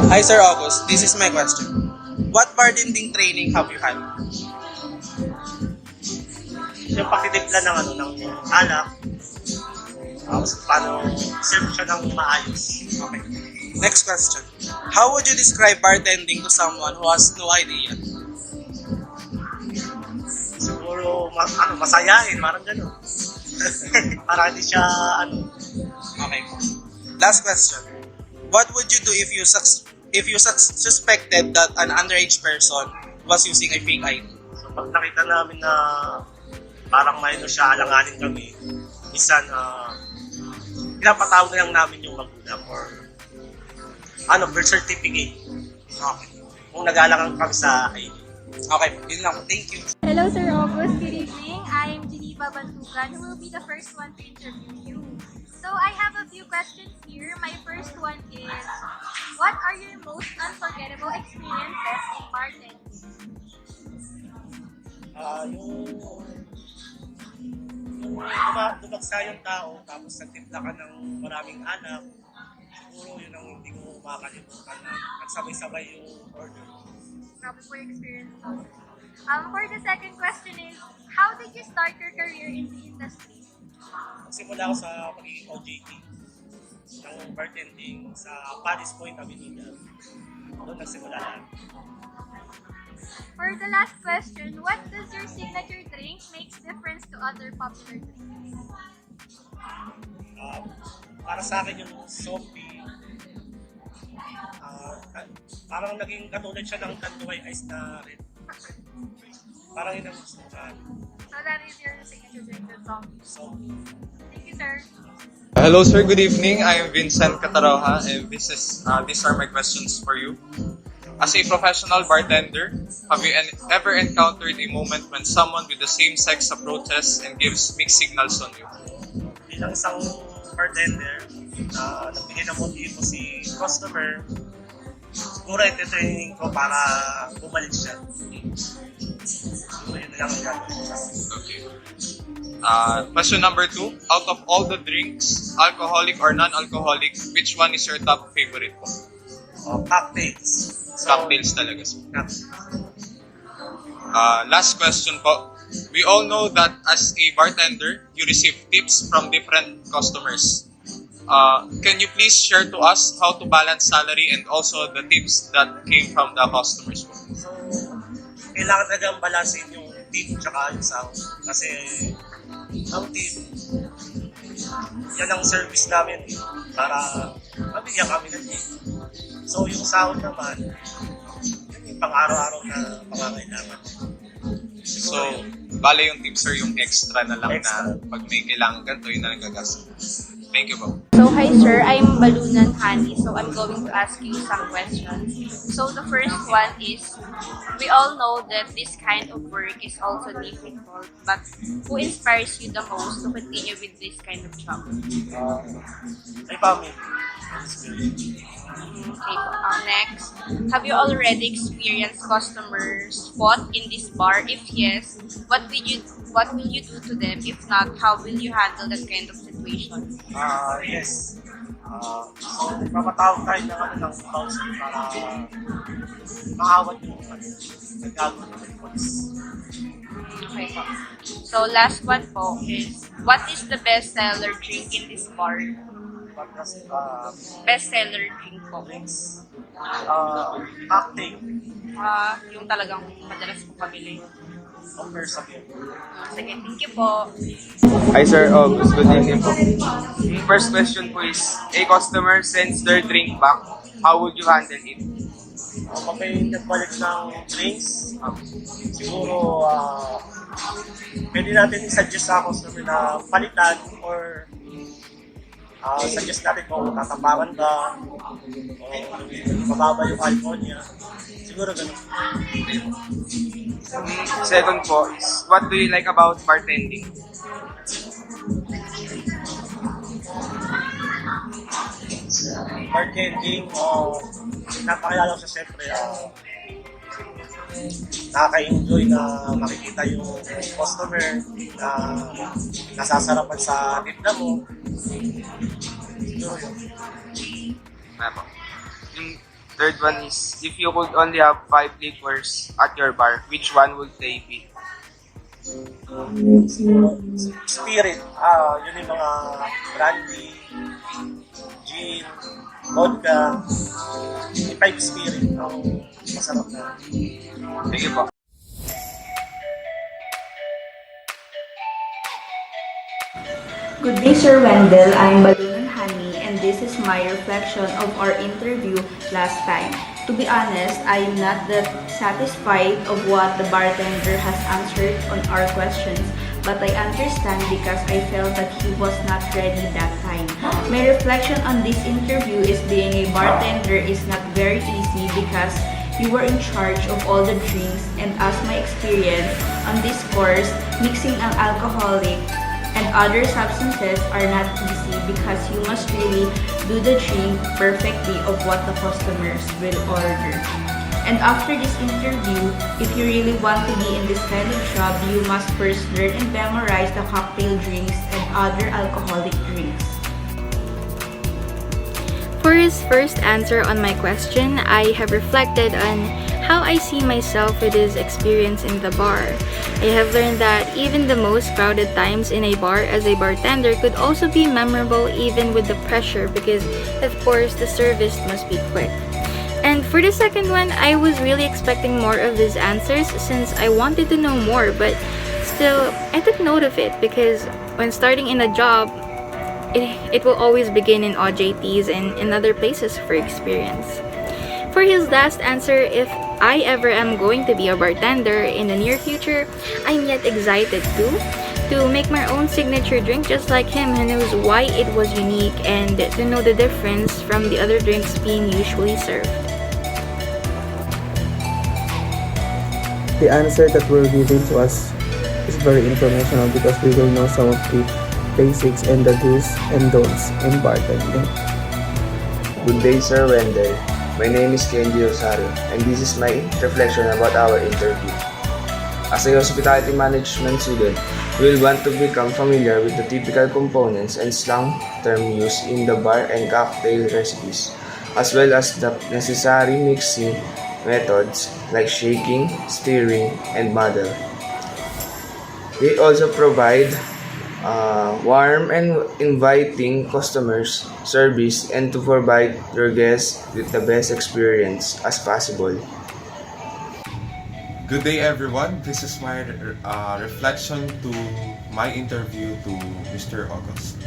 Hi Sir August, this is my question. What bartending training have you had? Yung pakitimpla ng ng alak, tapos paano serve siya ng maayos. Okay. Next question. How would you describe bartending to someone who has no idea? Siguro masayahin, parang gano'n. Para hindi siya Okay. Last question. What would you do if you suspected that an underage person was using a fake ID? So pag nakita namin na parang may siya, alanganin kami, minsan pinapatawag na lang namin yung magulang or birth certificate. Okay. Kung nag-alangan kami sa ID. Okay, yun lang. Thank you. Hello, Sir August. Good evening. I am Geneva Bantugan, who will be the first one to interview you. So, I have a few questions here. My first one is, what are your most unforgettable experiences in bartending? Yung dumagsa yung tao, tapos nagtimpla ka ng maraming alak, siguro yun ang hindi ko makakalimutan na nagsabay-sabay yung order. Grabe po yung experience also. For the second question is, how did you start your career in the industry? Nagsimula ako sa pagiging OJT ng bartending sa Paris Point Avenida. Doon nagsimula lang. For the last question, what does your signature drink makes difference to other popular drinks? Para sa akin yung soapy, parang naging katulad siya ng tanduay ice na red. Parang yun ang gusto ko. So that is your signature drink, the zombie. Soapy. Thank you, sir. Hello, sir. Good evening. I am Vincent Cataroja, and these are my questions for you. As a professional bartender, have you ever encountered a moment when someone with the same sex approaches and gives mixed signals on you? Bilang isang bartender, nagbigay ng motibo si customer, siguro entertaining ko para bumalik siya. So, yun lang ang gagawin ko. Okay. Question number 2. Out of all the drinks, alcoholic or non-alcoholic, which one is your top favorite po? Cocktails. Cocktails talaga. Cocktails. Last question po. We all know that as a bartender, you receive tips from different customers. Can you please share to us how to balance salary and also the tips that came from the customers? So, kailangan talagang balansin yung tip tsaka yung sahod. Kasi, ang tip, yan ang service namin para mabigyan kami ng tip. So, yung sahod naman, yun yung pang-araw-araw na pangangailangan. So, bale yung tips sir, yung extra na lang Extra. na pag may kailangan ganito, yun na nagagastos. Thank you po. So hi sir, I'm Balunan Hani. So I'm going to ask you some questions. So the first one is, we all know that this kind of work is also difficult, but who inspires you the most to continue with this kind of job? Ay, family. Okay po. Next, have you already experienced customers fought in this bar? If yes, what will you do to them? If not, how will you handle that kind of situation? Yes. So, papatawag tayo ng council para maawat yung nagagawa ng police. Okay po. So last one po is, what is the best seller drink in this bar? Pagkas, Best seller drink po. drinks, cocktail, Yung talagang madalas po pabili. offer sa beer. Sige, thank you po. Hi Sir August, good evening po. First question po is, a customer sends their drink back, how would you handle it? Pag may nagbalik ng drinks, siguro pwede natin i-suggest sa customer na palitan or suggest natin kung tatapakan ba o mababa yung alcohol niya. Siguro ganun. Second po is, what do you like about bartending? Bartending, napakilala ko siya siyempre. Nakaka-enjoy na makikita yung customer na nasasarapan sa tinda mo. Siguro yun. Ano po? Yung Third one is, if you could only have 5 liquors at your bar, which one would they be? Spirit, yun yung mga brandy, gin, vodka, yung five spirit ang masarap na. Sige po. Good day, Sir Wendell. I'm Balloon and Honey, and this is my reflection of our interview last time. To be honest, I'm not that satisfied of what the bartender has answered on our questions, but I understand because I felt that he was not ready that time. My reflection on this interview is being a bartender is not very easy because you were in charge of all the drinks, and as my experience on this course, mixing an alcoholic and other substances are not easy because you must really do the drink perfectly of what the customers will order. And after this interview, if you really want to be in this kind of job, you must first learn and memorize the cocktail drinks and other alcoholic drinks. For his first answer on my question, I have reflected on how I see myself with his experience in the bar. I have learned that even the most crowded times in a bar as a bartender could also be memorable even with the pressure because, of course, the service must be quick. And for the second one, I was really expecting more of his answers since I wanted to know more, but still, I took note of it because when starting in a job, it will always begin in OJTs and in other places for experience. For his last answer, if I ever am going to be a bartender in the near future, I'm yet excited to make my own signature drink just like him who knows why it was unique and to know the difference from the other drinks being usually served. The answer that were given to us is very informational because we will know some of the basics and the do's and don'ts in bartending. Good day, Sir Wendell. My name is Kenji Rosario, and this is my reflection about our interview. As a hospitality management student, we will want to become familiar with the typical components and slang term used in the bar and cocktail recipes, as well as the necessary mixing methods like shaking, stirring, and muddle. They also provide warm and inviting customers service and to provide your guests with the best experience as possible. Good day, everyone. This is my reflection to my interview to Mr. August.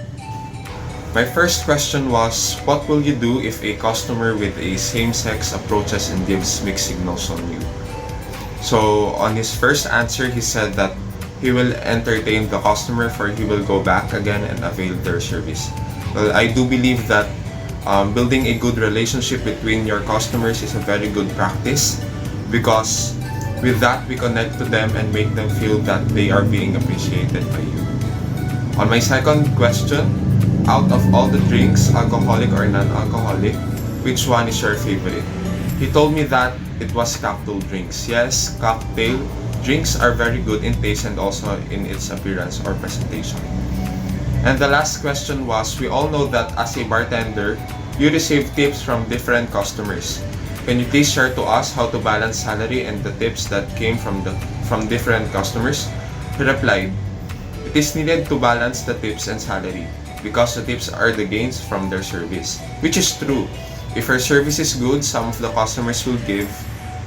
My first question was, what will you do if a customer with a same-sex approaches and gives mixed signals on you? So on his first answer, he said that he will entertain the customer for he will go back again and avail their service. Well, I do believe that building a good relationship between your customers is a very good practice because with that we connect to them and make them feel that they are being appreciated by you. On my second question, out of all the drinks, alcoholic or non-alcoholic, which one is your favorite? He told me that it was cocktail drinks. Yes, cocktail drinks are very good in taste and also in its appearance or presentation. And the last question was, we all know that as a bartender, you receive tips from different customers. Can you please share to us how to balance salary and the tips that came from different customers? He replied, it is needed to balance the tips and salary because the tips are the gains from their service, which is true. If your service is good, some of the customers will give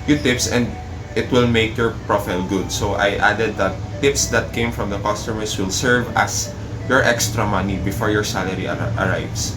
you tips and it will make your profile good. So I added that tips that came from the customers will serve as your extra money before your salary arrives.